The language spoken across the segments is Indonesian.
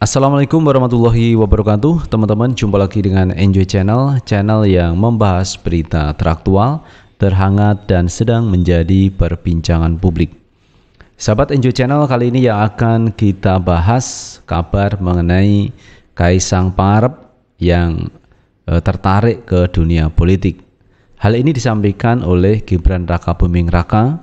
Assalamualaikum warahmatullahi wabarakatuh. Teman-teman, jumpa lagi dengan Enjoy Channel, channel yang membahas berita teraktual, terhangat dan sedang menjadi perbincangan publik. Sahabat Enjoy Channel, kali ini yang akan kita bahas kabar mengenai Kaisang Pangarep yang tertarik ke dunia politik. Hal ini disampaikan oleh Gibran Rakabuming Raka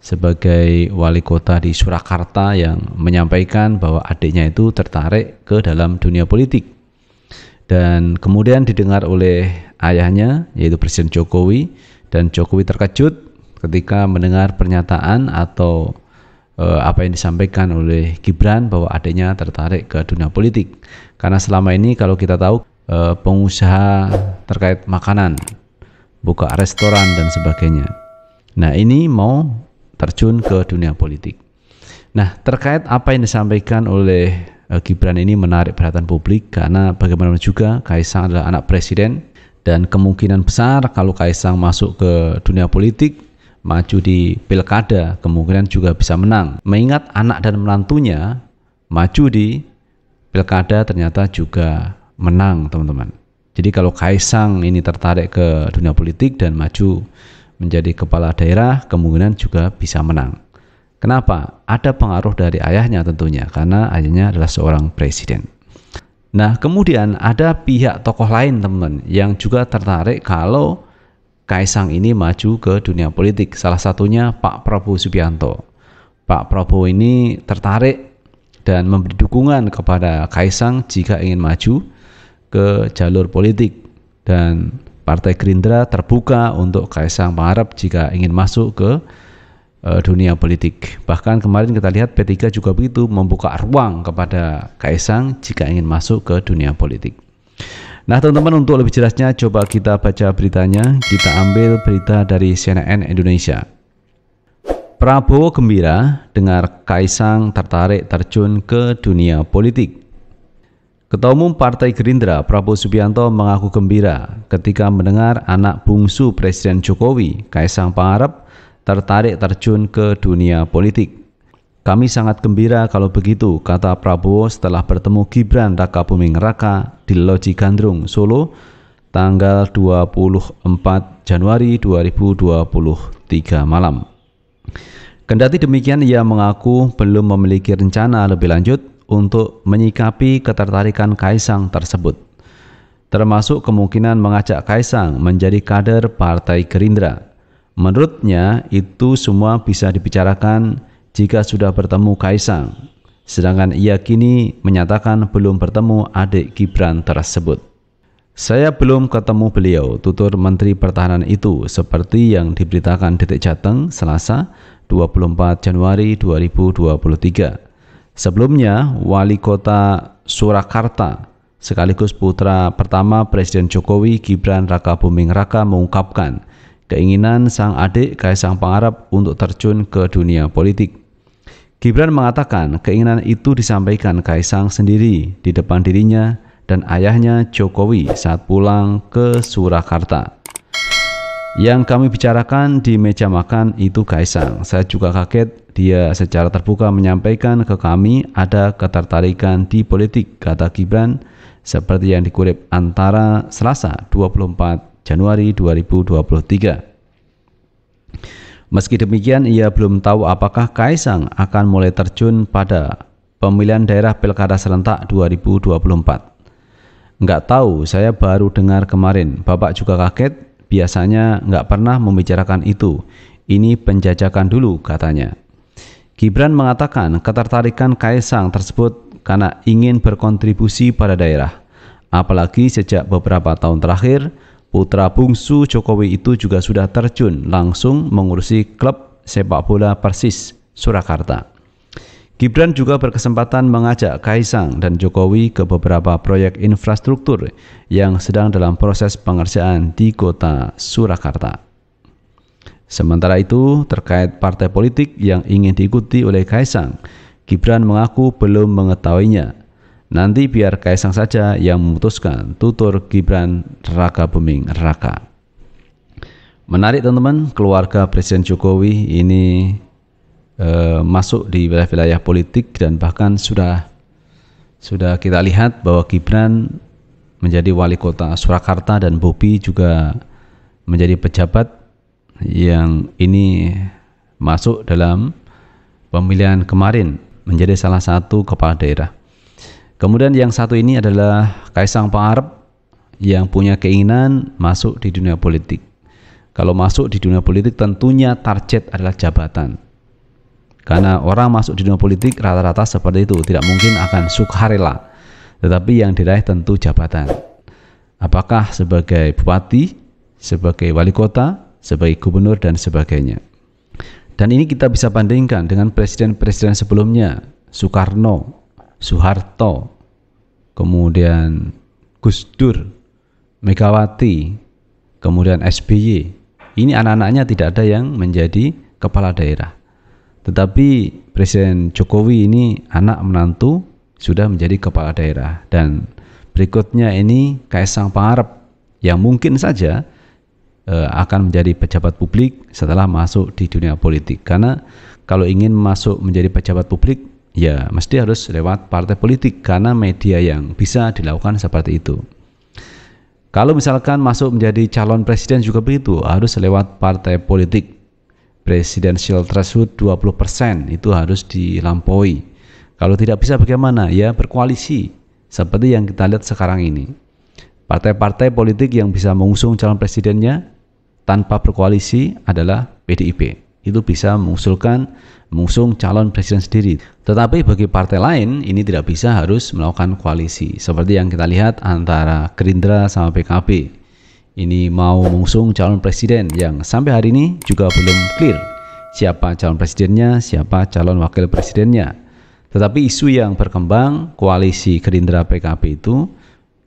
sebagai wali kota di Surakarta yang menyampaikan bahwa adiknya itu tertarik ke dalam dunia politik. Dan kemudian didengar oleh ayahnya, yaitu Presiden Jokowi, dan Jokowi terkejut ketika mendengar pernyataan atau apa yang disampaikan oleh Gibran bahwa adiknya tertarik ke dunia politik. Karena selama ini kalau kita tahu pengusaha terkait makanan, buka restoran dan sebagainya. Nah, ini mau terjun ke dunia politik. Nah, terkait apa yang disampaikan oleh Gibran ini menarik perhatian publik karena bagaimanapun juga Kaisang adalah anak presiden dan kemungkinan besar kalau Kaisang masuk ke dunia politik, maju di pilkada, kemungkinan juga bisa menang. Mengingat anak dan menantunya maju di pilkada ternyata juga menang, teman-teman. Jadi kalau Kaisang ini tertarik ke dunia politik dan maju menjadi kepala daerah, kemungkinan juga bisa menang. Kenapa? Ada pengaruh dari ayahnya tentunya, karena ayahnya adalah seorang presiden. Nah, kemudian ada pihak tokoh lain, teman-teman, yang juga tertarik kalau Kaisang ini maju ke dunia politik. Salah satunya Pak Prabowo Subianto. Pak Prabowo ini tertarik dan memberi dukungan kepada Kaisang jika ingin maju ke jalur politik, dan Partai Gerindra terbuka untuk Kaisang Pangarep jika ingin masuk ke dunia politik. Bahkan kemarin kita lihat P3 juga begitu, membuka ruang kepada Kaisang jika ingin masuk ke dunia politik. Nah, teman-teman, untuk lebih jelasnya coba kita baca beritanya. Kita ambil berita dari CNN Indonesia. Prabowo gembira dengar Kaisang tertarik terjun ke dunia politik. Ketua Umum Partai Gerindra Prabowo Subianto mengaku gembira ketika mendengar anak bungsu Presiden Jokowi, Kaisang Pangarep, tertarik terjun ke dunia politik. Kami sangat gembira kalau begitu, kata Prabowo setelah bertemu Gibran Rakabuming Raka di Loji Gandrung, Solo, tanggal 24 Januari 2023 malam. Kendati demikian, ia mengaku belum memiliki rencana lebih lanjut untuk menyikapi ketertarikan Kaisang tersebut, termasuk kemungkinan mengajak Kaisang menjadi kader Partai Gerindra. Menurutnya, itu semua bisa dibicarakan jika sudah bertemu Kaisang, sedangkan ia kini menyatakan belum bertemu adik Gibran tersebut. Saya belum ketemu beliau, tutur Menteri Pertahanan itu, seperti yang diberitakan Detik Jateng Selasa 24 Januari 2023. Sebelumnya, Wali Kota Surakarta sekaligus putra pertama Presiden Jokowi, Gibran Rakabuming Raka, mengungkapkan keinginan sang adik Kaisang Pangarep untuk terjun ke dunia politik. Gibran mengatakan keinginan itu disampaikan Kaisang sendiri di depan dirinya dan ayahnya Jokowi saat pulang ke Surakarta. Yang kami bicarakan di meja makan itu Kaisang. Saya juga kaget dia secara terbuka menyampaikan ke kami ada ketertarikan di politik, kata Gibran, seperti yang dikutip Antara Selasa 24 Januari 2023. Meski demikian, ia belum tahu apakah Kaisang akan mulai terjun pada pemilihan daerah Pilkada serentak 2024. Nggak tahu, saya baru dengar kemarin. Bapak juga kaget, biasanya nggak pernah membicarakan itu. Ini penjajakan dulu, katanya. Gibran mengatakan ketertarikan Kaisang tersebut karena ingin berkontribusi pada daerah. Apalagi sejak beberapa tahun terakhir, putra bungsu Jokowi itu juga sudah terjun langsung mengurusi klub sepak bola Persis Surakarta. Gibran juga berkesempatan mengajak Kaisang dan Jokowi ke beberapa proyek infrastruktur yang sedang dalam proses pengerjaan di kota Surakarta. Sementara itu, terkait partai politik yang ingin diikuti oleh Kaisang, Gibran mengaku belum mengetahuinya. Nanti biar Kaisang saja yang memutuskan, tutur Gibran Rakabuming Raka. Menarik, teman-teman, keluarga Presiden Jokowi ini masuk di wilayah-wilayah politik dan bahkan sudah sudah kita lihat bahwa Gibran menjadi wali kota Surakarta dan Bobi juga menjadi pejabat yang ini masuk dalam pemilihan kemarin menjadi salah satu kepala daerah. Kemudian yang satu ini adalah Kaisang Pangarep yang punya keinginan masuk di dunia politik. Kalau masuk di dunia politik tentunya target adalah jabatan. Karena orang masuk di dunia politik rata-rata seperti itu, tidak mungkin akan sukarela. Tetapi yang diraih tentu jabatan. Apakah sebagai bupati, sebagai wali kota, sebagai gubernur, dan sebagainya. Dan ini kita bisa bandingkan dengan presiden-presiden sebelumnya, Soekarno, Soeharto, kemudian Gus Dur, Megawati, kemudian SBY. Ini anak-anaknya tidak ada yang menjadi kepala daerah. Tetapi Presiden Jokowi ini anak menantu sudah menjadi kepala daerah. Dan berikutnya ini Kaisang Pangarep yang mungkin saja akan menjadi pejabat publik setelah masuk di dunia politik. Karena kalau ingin masuk menjadi pejabat publik, ya mesti harus lewat partai politik, karena media yang bisa dilakukan seperti itu. Kalau misalkan masuk menjadi calon presiden juga begitu, harus lewat partai politik. Presidential threshold 20% itu harus dilampaui. Kalau tidak bisa bagaimana? Ya berkoalisi, seperti yang kita lihat sekarang ini. Partai-partai politik yang bisa mengusung calon presidennya tanpa berkoalisi adalah PDIP. Itu bisa mengusung calon presiden sendiri. Tetapi bagi partai lain ini tidak bisa, harus melakukan koalisi. Seperti yang kita lihat antara Gerindra sama PKB. Ini mau mengusung calon presiden yang sampai hari ini juga belum clear siapa calon presidennya, siapa calon wakil presidennya. Tetapi isu yang berkembang koalisi Gerindra PKB itu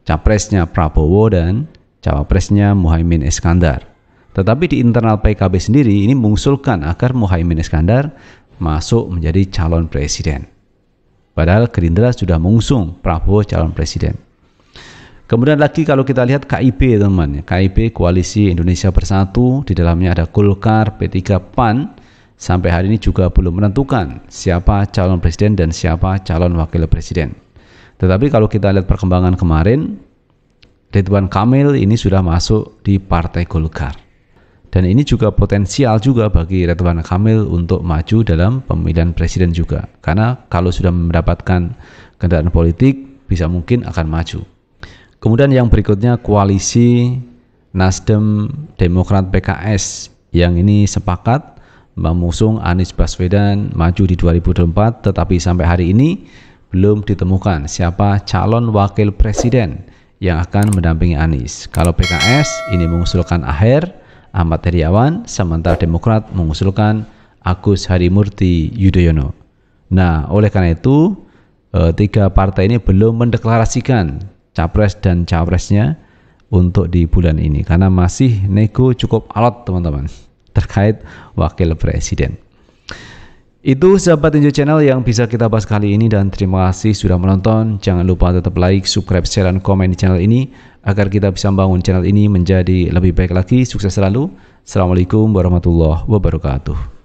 capresnya Prabowo dan cawapresnya Muhaimin Iskandar. Tetapi di internal PKB sendiri ini mengusulkan agar Muhaimin Iskandar masuk menjadi calon presiden. Padahal Gerindra sudah mengusung Prabowo calon presiden. Kemudian lagi kalau kita lihat KIB teman, KIB Koalisi Indonesia Bersatu, di dalamnya ada Golkar, P3, PAN, sampai hari ini juga belum menentukan siapa calon presiden dan siapa calon wakil presiden. Tetapi kalau kita lihat perkembangan kemarin, Ridwan Kamil ini sudah masuk di Partai Golkar. Dan ini juga potensial juga bagi Ridwan Kamil untuk maju dalam pemilihan presiden juga. Karena kalau sudah mendapatkan kendaraan politik, bisa mungkin akan maju. Kemudian yang berikutnya koalisi Nasdem, Demokrat, PKS yang ini sepakat mengusung Anies Baswedan maju di 2024, tetapi sampai hari ini belum ditemukan siapa calon wakil presiden yang akan mendampingi Anies. Kalau PKS ini mengusulkan Aher, Ahmad Heriawan, sementara Demokrat mengusulkan Agus Harimurti Yudhoyono. Nah, oleh karena itu tiga partai ini belum mendeklarasikan capres dan cawapresnya untuk di bulan ini, karena masih nego cukup alot teman-teman terkait wakil presiden. Itu sahabat Enjoy Channel yang bisa kita bahas kali ini, dan terima kasih sudah menonton. Jangan lupa tetap like, subscribe, share, dan komen di channel ini agar kita bisa membangun channel ini menjadi lebih baik lagi. Sukses selalu. Assalamualaikum warahmatullahi wabarakatuh.